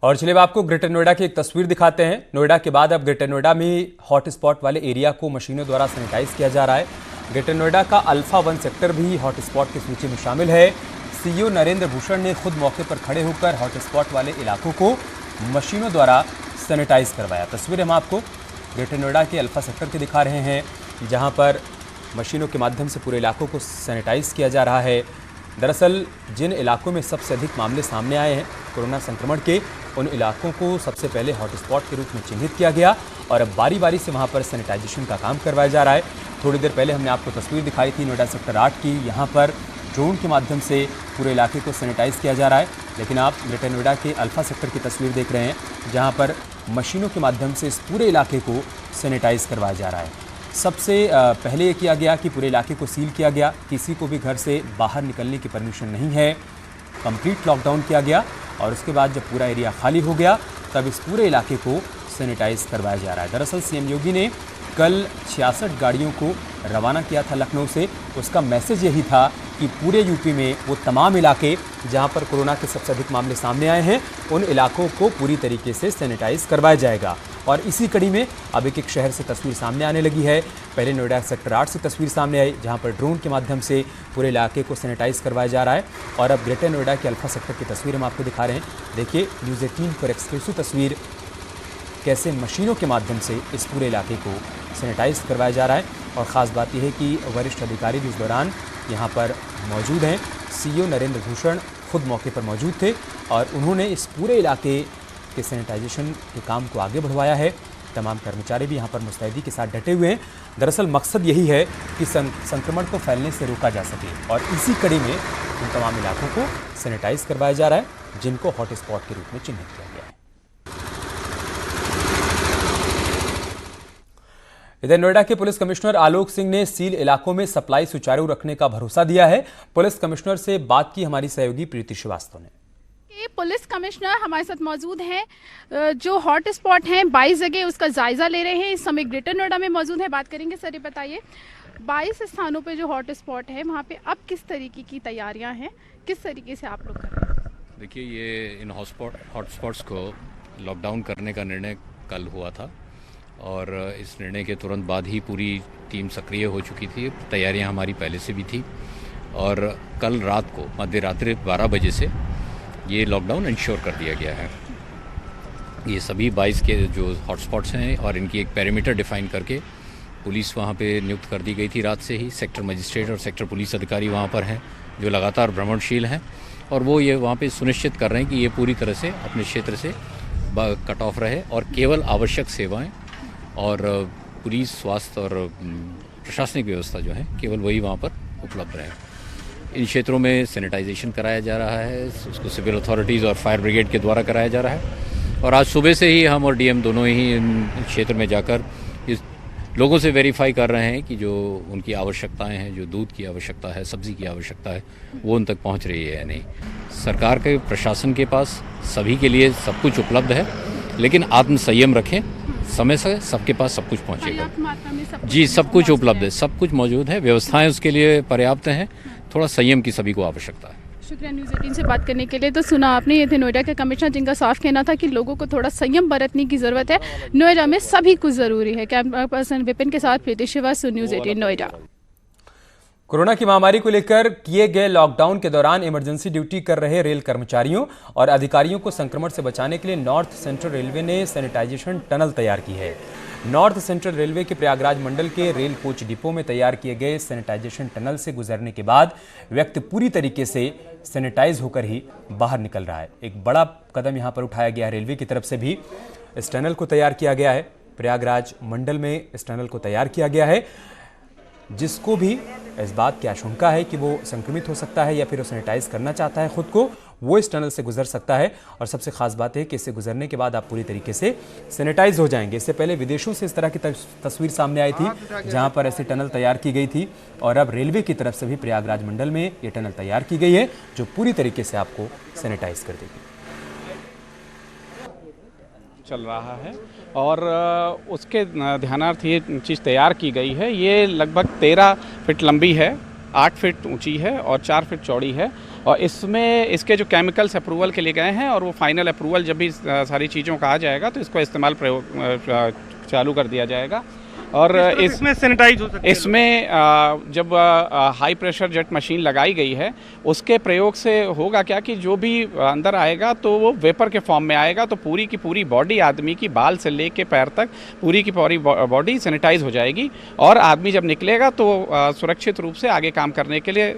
और चलिए अब आपको ग्रेटर नोएडा की एक तस्वीर दिखाते हैं। नोएडा के बाद अब ग्रेटर नोएडा में हॉट स्पॉट वाले एरिया को मशीनों द्वारा सैनिटाइज किया जा रहा है। ग्रेटर नोएडा का अल्फा 1 सेक्टर भी हॉट स्पॉट की सूची में शामिल है। सीईओ नरेंद्र भूषण ने खुद मौके पर खड़े होकर हॉट स्पॉट वाले इलाकों को मशीनों द्वारा सैनिटाइज करवाया। तस्वीरें हम आपको ग्रेटर नोएडा के अल्फा सेक्टर के दिखा रहे हैं, जहाँ पर मशीनों के माध्यम से पूरे इलाकों को सैनिटाइज किया जा रहा है। दरअसल जिन इलाकों में सबसे अधिक मामले सामने आए हैं कोरोना संक्रमण के, उन इलाकों को सबसे पहले हॉटस्पॉट के रूप में चिन्हित किया गया और अब बारी बारी से वहां पर सैनिटाइजेशन का काम करवाया जा रहा है। थोड़ी देर पहले हमने आपको तस्वीर दिखाई थी नोएडा सेक्टर 8 की। यहाँ पर ड्रोन के माध्यम से पूरे इलाके को सैनिटाइज किया जा रहा है, लेकिन आप ग्रेटर नोएडा के अल्फा सेक्टर की तस्वीर देख रहे हैं, जहाँ पर मशीनों के माध्यम से इस पूरे इलाके को सैनिटाइज करवाया जा रहा है। सबसे पहले ये किया गया कि पूरे इलाके को सील किया गया, किसी को भी घर से बाहर निकलने की परमिशन नहीं है। कंप्लीट लॉकडाउन किया गया और उसके बाद जब पूरा एरिया खाली हो गया तब इस पूरे इलाके को सैनिटाइज करवाया जा रहा है। दरअसल सीएम योगी ने कल 66 गाड़ियों को रवाना किया था लखनऊ से। उसका मैसेज यही था कि पूरे यूपी में वो तमाम इलाके जहां पर कोरोना के सबसे अधिक मामले सामने आए हैं, उन इलाकों को पूरी तरीके से सैनिटाइज करवाया जाएगा। और इसी कड़ी में अब एक शहर से तस्वीर सामने आने लगी है। पहले नोएडा सेक्टर 8 से तस्वीर सामने आई, जहां पर ड्रोन के माध्यम से पूरे इलाके को सैनिटाइज करवाया जा रहा है। और अब ग्रेटर नोएडा के अल्फा सेक्टर की तस्वीर हम आपको दिखा रहे हैं। देखिए न्यूज़ 18 पर एक्सक्लूसिव तस्वीर, कैसे मशीनों के माध्यम से इस पूरे इलाके को सैनिटाइज करवाया जा रहा है। और ख़ास बात यह है कि वरिष्ठ अधिकारी भी इस दौरान यहाँ पर मौजूद हैं। सीईओ नरेंद्र भूषण खुद मौके पर मौजूद थे और उन्होंने इस पूरे इलाके के सैनिटाइजेशन के काम को आगे बढ़वाया है। तमाम कर्मचारी भी यहाँ पर मुस्तैदी के साथ डटे हुए हैं। दरअसल मकसद यही है कि संक्रमण को फैलने से रोका जा सके और इसी कड़ी में इन तमाम इलाकों को सैनिटाइज करवाया जा रहा है, जिनको हॉट स्पॉट के रूप में चिन्हित किया गया है। इधर नोएडा के पुलिस कमिश्नर आलोक सिंह ने सील इलाकों में सप्लाई सुचारू रखने का भरोसा दिया है। पुलिस कमिश्नर से बात की हमारी सहयोगी प्रीति श्रीवास्तव ने। पुलिस कमिश्नर हमारे साथ मौजूद हैं, जो हॉट स्पॉट हैं 22 जगह उसका जायजा ले रहे हैं। इस समय ग्रेटर नोएडा में मौजूद है, बात करेंगे। सर ये बताइए 22 स्थानों पे जो हॉट स्पॉट है वहाँ पे अब किस तरीके की तैयारियाँ हैं, किस तरीके से आप लोग कर रहे हैं? देखिए, ये इन हॉट स्पॉट्स को लॉकडाउन करने का निर्णय कल हुआ था और इस निर्णय के तुरंत बाद ही पूरी टीम सक्रिय हो चुकी थी। तैयारियां हमारी पहले से भी थी और कल रात को मध्य रात्रि 12 बजे से ये लॉकडाउन इंश्योर कर दिया गया है। ये सभी 22 के जो हॉटस्पॉट्स हैं और इनकी एक पेरीमीटर डिफाइन करके पुलिस वहाँ पे नियुक्त कर दी गई थी रात से ही। सेक्टर मजिस्ट्रेट और सेक्टर पुलिस अधिकारी वहाँ पर हैं जो लगातार भ्रमणशील हैं और वो ये वहाँ पे सुनिश्चित कर रहे हैं कि ये पूरी तरह से अपने क्षेत्र से कट ऑफ रहे और केवल आवश्यक सेवाएँ और पुलिस, स्वास्थ्य और प्रशासनिक व्यवस्था जो है केवल वही वहाँ पर उपलब्ध रहे। इन क्षेत्रों में सैनिटाइजेशन कराया जा रहा है, उसको सिविल अथॉरिटीज़ और फायर ब्रिगेड के द्वारा कराया जा रहा है। और आज सुबह से ही हम और डीएम दोनों ही इन क्षेत्र में जाकर इस लोगों से वेरीफाई कर रहे हैं कि जो उनकी आवश्यकताएं हैं, जो दूध की आवश्यकता है, सब्ज़ी की आवश्यकता है, वो उन तक पहुँच रही है या नहीं। सरकार के प्रशासन के पास सभी के लिए सब कुछ उपलब्ध है, लेकिन आत्म संयम रखें, समय से सबके पास सब कुछ पहुँचेगा। जी, सब कुछ उपलब्ध है, सब कुछ मौजूद है, व्यवस्थाएं उसके लिए पर्याप्त हैं। थोड़ा संयम की सभी को आवश्यकता है। शुक्रिया न्यूज़ 18 से बात करने के लिए। तो सुना आपने, ये थे नोएडा के कमिश्नर, जिनका साफ कहना था कि लोगों को थोड़ा संयम बरतने की ज़रूरत है। नोएडा में सभी कुछ ज़रूरी है। कैमरा पर्सन विपिन के साथ प्रीति श्रीवास्तव, न्यूज़ 18 नोएडा। कोरोना की महामारी को लेकर किए गए लॉकडाउन के दौरान इमरजेंसी ड्यूटी कर रहे रेल कर्मचारियों और अधिकारियों को संक्रमण से बचाने के लिए नॉर्थ सेंट्रल रेलवे ने सैनिटाइजेशन टनल तैयार की है। नॉर्थ सेंट्रल रेलवे के प्रयागराज मंडल के रेल कोच डिपो में तैयार किए गए सैनिटाइजेशन टनल से गुजरने के बाद व्यक्ति पूरी तरीके से सैनिटाइज होकर ही बाहर निकल रहा है। एक बड़ा कदम यहाँ पर उठाया गया है रेलवे की तरफ से भी। इस टनल को तैयार किया गया है, प्रयागराज मंडल में इस टनल को तैयार किया गया है। जिसको भी इस बात की आशंका है कि वो संक्रमित हो सकता है या फिर वो सैनिटाइज करना चाहता है खुद को, वो इस टनल से गुजर सकता है। और सबसे खास बात है कि इससे गुजरने के बाद आप पूरी तरीके से सैनिटाइज हो जाएंगे। इससे पहले विदेशों से इस तरह की तस्वीर सामने आई थी, जहां पर ऐसी टनल तैयार की गई थी और अब रेलवे की तरफ से भी प्रयागराज मंडल में ये टनल तैयार की गई है, जो पूरी तरीके से आपको सैनिटाइज कर देगी। चल रहा है और उसके ध्यानार्थ ये चीज़ तैयार की गई है। ये लगभग 13 फीट लंबी है, 8 फीट ऊंची है और 4 फीट चौड़ी है और इसमें इसके जो केमिकल्स अप्रूवल के लिए गए हैं और वो फाइनल अप्रूवल जब भी सारी चीज़ों का आ जाएगा तो इसको इस्तेमाल प्रयोग चालू कर दिया जाएगा। और इसमें सैनिटाइज हो सकता है। इसमें जब हाई प्रेशर जेट मशीन लगाई गई है उसके प्रयोग से होगा क्या कि जो भी अंदर आएगा तो वो वेपर के फॉर्म में आएगा, तो पूरी की पूरी बॉडी आदमी की बाल से लेके पैर तक पूरी की पूरी बॉडी सैनिटाइज हो जाएगी और आदमी जब निकलेगा तो सुरक्षित रूप से आगे काम करने के लिए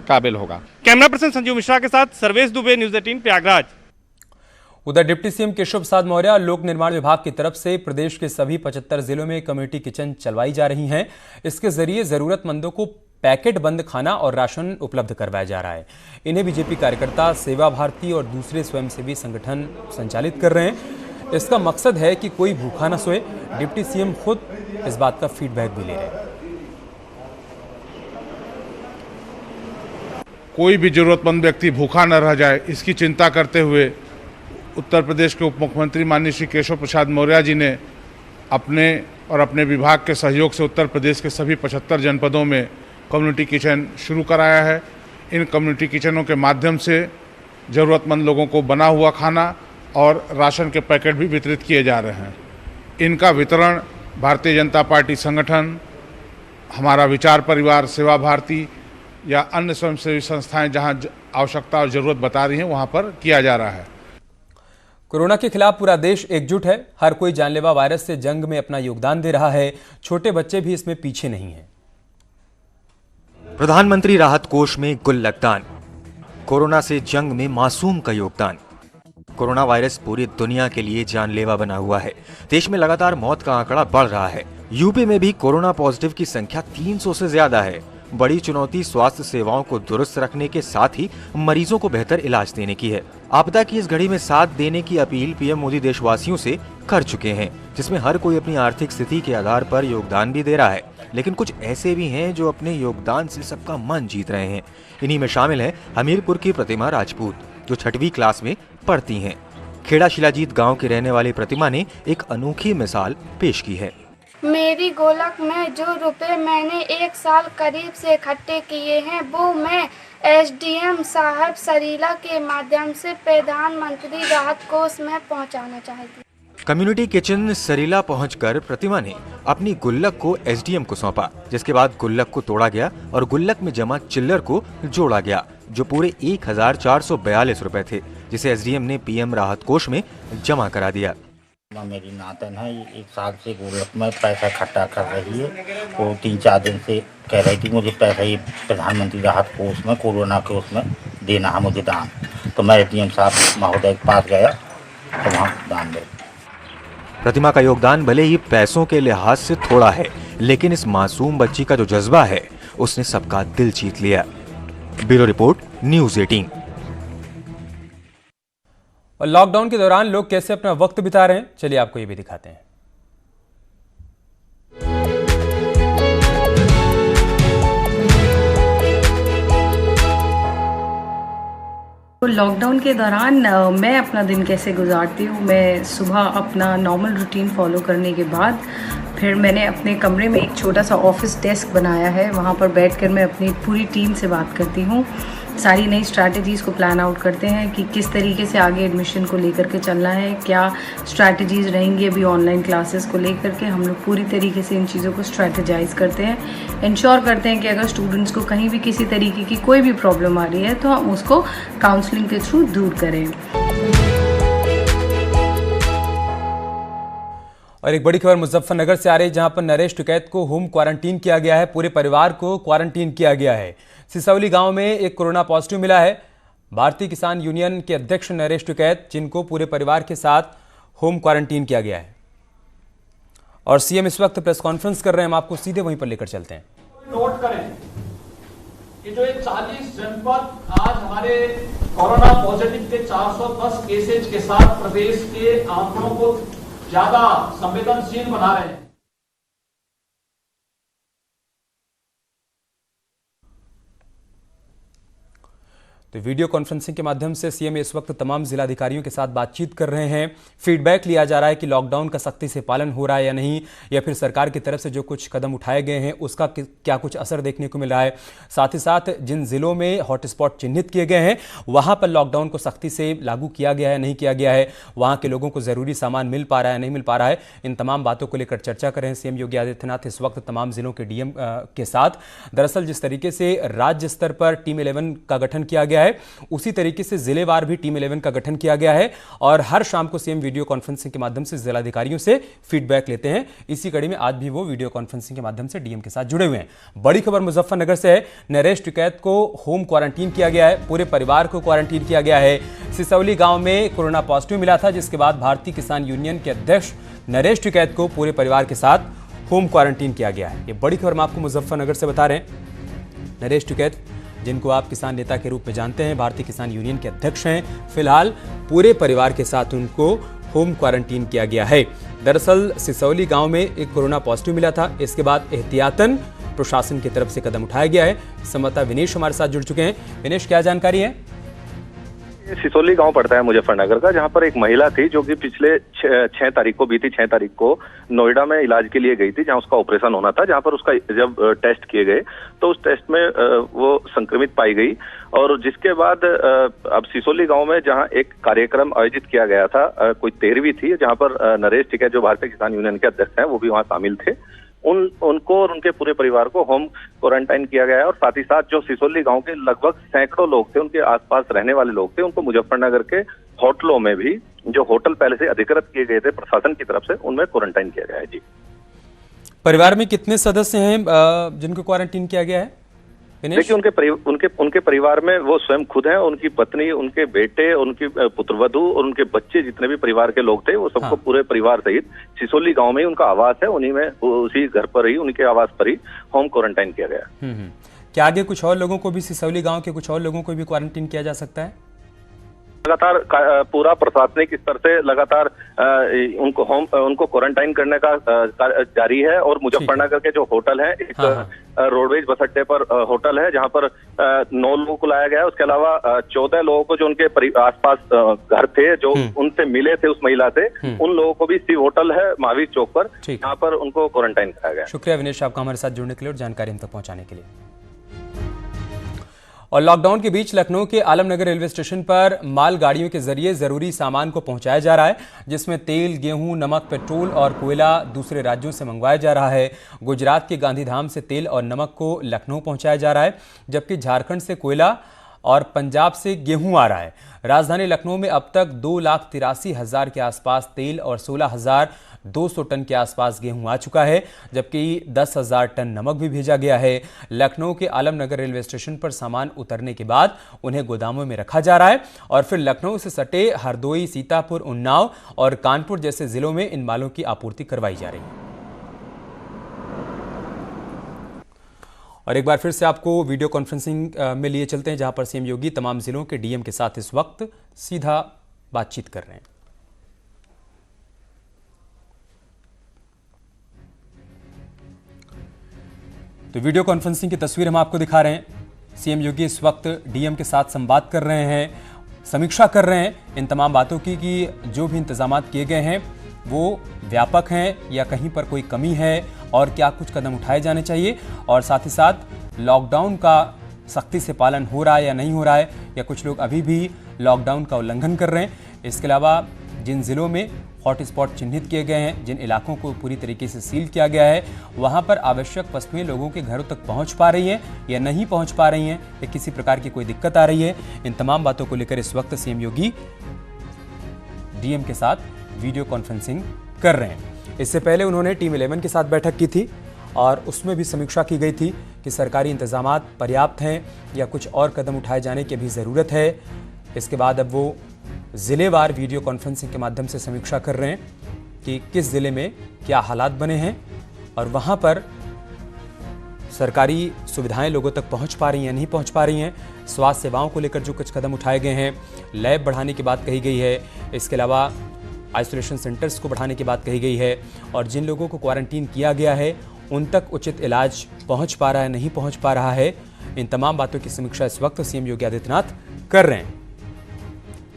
काबिल होगा। कैमरा पर्सन संजीव मिश्रा के साथ सर्वेश दुबे, न्यूज़ 18 प्रयागराज। उधर डिप्टी सीएम केशव प्रसाद मौर्य लोक निर्माण विभाग की तरफ से प्रदेश के सभी 75 जिलों में कम्युनिटी किचन चलवाई जा रही हैं। इसके जरिए जरूरतमंदों को पैकेट बंद खाना और राशन उपलब्ध करवाया जा रहा है। इन्हें बीजेपी कार्यकर्ता, सेवा भारती और दूसरे स्वयंसेवी संगठन संचालित कर रहे हैं। इसका मकसद है कि कोई भूखा न सोए। डिप्टी सीएम खुद इस बात का फीडबैक भी ले रहे हैं। कोई भी जरूरतमंद व्यक्ति भूखा न रह जाए, इसकी चिंता करते हुए उत्तर प्रदेश के उप मुख्यमंत्री माननीय श्री केशव प्रसाद मौर्य जी ने अपने विभाग के सहयोग से उत्तर प्रदेश के सभी 75 जनपदों में कम्युनिटी किचन शुरू कराया है। इन कम्युनिटी किचनों के माध्यम से ज़रूरतमंद लोगों को बना हुआ खाना और राशन के पैकेट भी वितरित किए जा रहे हैं। इनका वितरण भारतीय जनता पार्टी संगठन, हमारा विचार परिवार, सेवा भारती या अन्य स्वयंसेवी संस्थाएं जहां आवश्यकता और ज़रूरत बता रही हैं वहां पर किया जा रहा है। कोरोना के खिलाफ पूरा देश एकजुट है। हर कोई जानलेवा वायरस से जंग में अपना योगदान दे रहा है। छोटे बच्चे भी इसमें पीछे नहीं हैं। प्रधानमंत्री राहत कोष में गुल्लकदान, कोरोना से जंग में मासूम का योगदान। कोरोना वायरस पूरी दुनिया के लिए जानलेवा बना हुआ है। देश में लगातार मौत का आंकड़ा बढ़ रहा है। यूपी में भी कोरोना पॉजिटिव की संख्या 300 से ज्यादा है। बड़ी चुनौती स्वास्थ्य सेवाओं को दुरुस्त रखने के साथ ही मरीजों को बेहतर इलाज देने की है। आपदा की इस घड़ी में साथ देने की अपील पीएम मोदी देशवासियों से कर चुके हैं, जिसमें हर कोई अपनी आर्थिक स्थिति के आधार पर योगदान भी दे रहा है। लेकिन कुछ ऐसे भी हैं जो अपने योगदान से सबका मन जीत रहे हैं। इन्हीं में शामिल है हमीरपुर की प्रतिमा राजपूत, जो 6वीं क्लास में पढ़ती हैं। खेड़ा शिलाजीत गाँव की रहने वाली प्रतिमा ने एक अनोखी मिसाल पेश की है। मेरी गोलक में जो रुपए मैंने 1 साल करीब से इकट्ठे किए हैं वो मैं एसडीएम साहब सरीला के माध्यम से प्रधानमंत्री राहत कोष में पहुंचाना चाहती हूं। कम्युनिटी किचन सरीला पहुंचकर प्रतिमा ने अपनी गुल्लक को एसडीएम को सौंपा, जिसके बाद गुल्लक को तोड़ा गया और गुल्लक में जमा चिल्लर को जोड़ा गया, जो पूरे 1442 रुपए थे, जिसे एसडीएम ने पीएम राहत कोष में जमा करा दिया। मेरी नातन है, 1 साल से गुल्लक में पैसा इकट्ठा कर रही है। वो 3-4 दिन से कह रही थी मुझे पैसा ये प्रधानमंत्री राहत कोष में, कोरोना के उसमें देना है मुझे दान। तो मैं एटीएम साहब महोदय के पास गया तो वहाँ दान दे। प्रतिमा का योगदान भले ही पैसों के लिहाज से थोड़ा है, लेकिन इस मासूम बच्ची का जो जज्बा है उसने सबका दिल जीत लिया। Bureau report, news 18। और लॉकडाउन के दौरान लोग कैसे अपना वक्त बिता रहे हैं, चलिए आपको ये भी दिखाते हैं। तो लॉकडाउन के दौरान मैं अपना दिन कैसे गुजारती हूँ। मैं सुबह अपना नॉर्मल रूटीन फॉलो करने के बाद फिर मैंने अपने कमरे में एक छोटा सा ऑफिस डेस्क बनाया है। वहाँ पर बैठकर मैं अपनी पूरी टीम से बात करती हूँ। सारी नई स्ट्रैटेजीज़ को प्लान आउट करते हैं कि किस तरीके से आगे एडमिशन को लेकर के चलना है, क्या स्ट्रैटेजीज़ रहेंगी अभी ऑनलाइन क्लासेस को लेकर के। हम लोग पूरी तरीके से इन चीज़ों को स्ट्रैटेजाइज करते हैं, इंश्योर करते हैं कि अगर स्टूडेंट्स को कहीं भी किसी तरीके की कोई भी प्रॉब्लम आ रही है तो हम उसको काउंसलिंग के थ्रू दूर करें। और एक बड़ी खबर मुजफ्फरनगर से आ रही है, जहां पर नरेश टिकैत को होम क्वारंटीन किया गया है। पूरे परिवार को क्वारंटीन किया गया है। सिसौली गांव में एक कोरोना पॉजिटिव मिला है। भारतीय किसान यूनियन के अध्यक्ष नरेश टिकैत, जिनको पूरे परिवार के साथ होम क्वारंटीन किया गया है। और सीएम इस वक्त प्रेस कॉन्फ्रेंस कर रहे हैं। हम आपको सीधे वहीं पर लेकर चलते हैं। नोट करें कि जो 40 जनपद आज हमारे कोरोना पॉजिटिव के 410 केसेज के साथ प्रदेश के आंकड़ों को ज्यादा संवेदनशील बना रहे हैं। तो वीडियो कॉन्फ्रेंसिंग के माध्यम से सीएम इस वक्त तमाम जिलाधिकारियों के साथ बातचीत कर रहे हैं। फीडबैक लिया जा रहा है कि लॉकडाउन का सख्ती से पालन हो रहा है या नहीं, या फिर सरकार की तरफ से जो कुछ कदम उठाए गए हैं उसका क्या कुछ असर देखने को मिल रहा है। साथ ही साथ जिन जिलों में हॉटस्पॉट चिन्हित किए गए हैं वहां पर लॉकडाउन को सख्ती से लागू किया गया है नहीं किया गया है, वहां के लोगों को जरूरी सामान मिल पा रहा है नहीं मिल पा रहा है, इन तमाम बातों को लेकर चर्चा कर रहे हैं सीएम योगी आदित्यनाथ इस वक्त तमाम जिलों के डीएम के साथ। दरअसल जिस तरीके से राज्य स्तर पर टीम 11 का गठन किया गया है उसी तरीके से जिलेवार भी टीम 11 का गठन किया गया है और हर शाम को सीएम वीडियो कॉन्फ्रेंसिंग के माध्यम से जिलाधिकारियों से फीडबैक लेते हैं। इसी कड़ी में आज भी वो वीडियो कॉन्फ्रेंसिंग के माध्यम से डीएम के साथ जुड़े हुए हैं। बड़ी खबर मुजफ्फरनगर से है। नरेश टिकैत को होम क्वारंटीन किया गया है, पूरे परिवार को क्वारंटीन किया गया है। सिसौली गांव में कोरोना पॉजिटिव मिला था, जिसके बाद भारतीय किसान यूनियन के अध्यक्ष नरेश टिकैत को पूरे परिवार के साथ होम क्वारंटीन किया गया है। ये बड़ी खबर हम आपको मुजफ्फरनगर से बता रहे हैं। नरेश टिकैत, जिनको आप किसान नेता के रूप में जानते हैं, भारतीय किसान यूनियन के अध्यक्ष हैं, फिलहाल पूरे परिवार के साथ उनको होम क्वारंटीन किया गया है। दरअसल सिसौली गांव में एक कोरोना पॉजिटिव मिला था, इसके बाद एहतियातन प्रशासन की तरफ से कदम उठाया गया है। संवाददाता विनेश हमारे साथ जुड़ चुके हैं। विनेश, क्या जानकारी है? सिसौली गांव पड़ता है मुजफ्फरनगर का, जहां पर एक महिला थी जो कि पिछले 6 तारीख को, बीती 6 तारीख को नोएडा में इलाज के लिए गई थी, जहां उसका ऑपरेशन होना था, जहां पर उसका जब टेस्ट किए गए तो उस टेस्ट में वो संक्रमित पाई गई। और जिसके बाद अब सिसौली गांव में जहां एक कार्यक्रम आयोजित किया गया था, कोई 13वीं थी, जहां पर नरेश टिकैत जो भारतीय किसान यूनियन के अध्यक्ष हैं वो भी वहां शामिल थे। उनको और उनके पूरे परिवार को होम क्वारंटाइन किया गया है। और साथ ही साथ जो सिसौली गांव के लगभग सैकड़ों लोग थे, उनके आसपास रहने वाले लोग थे, उनको मुजफ्फरनगर के होटलों में भी, जो होटल पहले से अधिकृत किए गए थे प्रशासन की तरफ से, उनमें क्वारंटाइन किया गया है। जी, परिवार में कितने सदस्य हैं जिनको क्वारंटीन किया गया है? देखिए, उनके परिवार में वो स्वयं खुद हैं, उनकी पत्नी, उनके बेटे, उनकी पुत्रवधू और उनके बच्चे, जितने भी परिवार के लोग थे वो सबको पूरे परिवार सहित सिसौली गांव में ही उनका आवास है, उन्हीं में, उसी घर पर ही, उनके आवास पर ही होम क्वारंटाइन किया गया। क्या आगे कुछ और लोगों को भी, सिसौली गांव के कुछ और लोगों को भी क्वारंटीन किया जा सकता है? लगातार पूरा प्रशासनिक स्तर से लगातार उनको क्वारंटाइन करने का जारी है। और मुजफ्फरनगर के जो होटल है, एक रोडवेज बस अड्डे पर होटल है, जहां पर 9 लोगों को लाया गया है। उसके अलावा 14 लोगों को जो उनके आसपास घर थे, जो उनसे मिले थे उस महिला से, उन लोगों को भी शिव होटल है महावीर चौक पर, यहाँ पर उनको क्वारंटाइन कराया गया। शुक्रिया विनेश, आपका हमारे साथ जुड़ने के लिए और जानकारी हम तक पहुंचाने के लिए। और लॉकडाउन के बीच लखनऊ के आलमनगर रेलवे स्टेशन पर मालगाड़ियों के जरिए जरूरी सामान को पहुंचाया जा रहा है, जिसमें तेल, गेहूं, नमक, पेट्रोल और कोयला दूसरे राज्यों से मंगवाया जा रहा है। गुजरात के गांधीधाम से तेल और नमक को लखनऊ पहुंचाया जा रहा है, जबकि झारखंड से कोयला और पंजाब से गेहूं आ रहा है। राजधानी लखनऊ में अब तक 2,83,000 के आसपास तेल और 16,200 टन के आसपास गेहूं आ चुका है, जबकि 10,000 टन नमक भी भेजा गया है। लखनऊ के आलमनगर रेलवे स्टेशन पर सामान उतरने के बाद उन्हें गोदामों में रखा जा रहा है और फिर लखनऊ से सटे हरदोई, सीतापुर, उन्नाव और कानपुर जैसे जिलों में इन मालों की आपूर्ति करवाई जा रही है। और एक बार फिर से आपको वीडियो कॉन्फ्रेंसिंग में लिए चलते हैं, जहां पर सीएम योगी तमाम जिलों के डीएम के साथ इस वक्त सीधा बातचीत कर रहे हैं। तो वीडियो कॉन्फ्रेंसिंग की तस्वीर हम आपको दिखा रहे हैं। सीएम योगी इस वक्त डीएम के साथ संवाद कर रहे हैं, समीक्षा कर रहे हैं इन तमाम बातों की कि जो भी इंतजाम किए गए हैं वो व्यापक हैं या कहीं पर कोई कमी है और क्या कुछ कदम उठाए जाने चाहिए, और साथ ही साथ लॉकडाउन का सख्ती से पालन हो रहा है या नहीं हो रहा है, या कुछ लोग अभी भी लॉकडाउन का उल्लंघन कर रहे हैं। इसके अलावा जिन जिलों में हॉटस्पॉट चिन्हित किए गए हैं, जिन इलाकों को पूरी तरीके से सील किया गया है, वहां पर आवश्यक वस्तुएं लोगों के घरों तक पहुंच पा रही हैं या नहीं पहुंच पा रही हैं, या किसी प्रकार की कोई दिक्कत आ रही है, इन तमाम बातों को लेकर इस वक्त सीएम योगी डीएम के साथ वीडियो कॉन्फ्रेंसिंग कर रहे हैं। इससे पहले उन्होंने टीम 11 के साथ बैठक की थी और उसमें भी समीक्षा की गई थी कि सरकारी इंतजामात पर्याप्त हैं या कुछ और कदम उठाए जाने की भी ज़रूरत है। इसके बाद अब वो ज़िलेवार वीडियो कॉन्फ्रेंसिंग के माध्यम से समीक्षा कर रहे हैं कि किस ज़िले में क्या हालात बने हैं और वहाँ पर सरकारी सुविधाएं लोगों तक पहुँच पा रही हैं, नहीं पहुँच पा रही हैं। स्वास्थ्य सेवाओं को लेकर जो कुछ कदम उठाए गए हैं, लैब बढ़ाने की बात कही गई है, इसके अलावा आइसोलेशन सेंटर्स को बढ़ाने की बात कही गई है, और जिन लोगों को क्वारंटीन किया गया है उन तक उचित इलाज पहुंच पा रहा है, नहीं पहुंच पा रहा है, इन तमाम बातों की समीक्षा इस वक्त सीएम योगी आदित्यनाथ कर रहे हैं।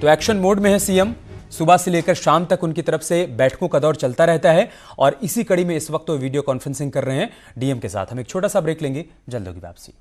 तो एक्शन मोड में है सीएम। सुबह से लेकर शाम तक उनकी तरफ से बैठकों का दौर चलता रहता है और इसी कड़ी में इस वक्त वो वीडियो कॉन्फ्रेंसिंग कर रहे हैं डीएम के साथ। हम एक छोटा सा ब्रेक लेंगे, जल्द होगी वापसी।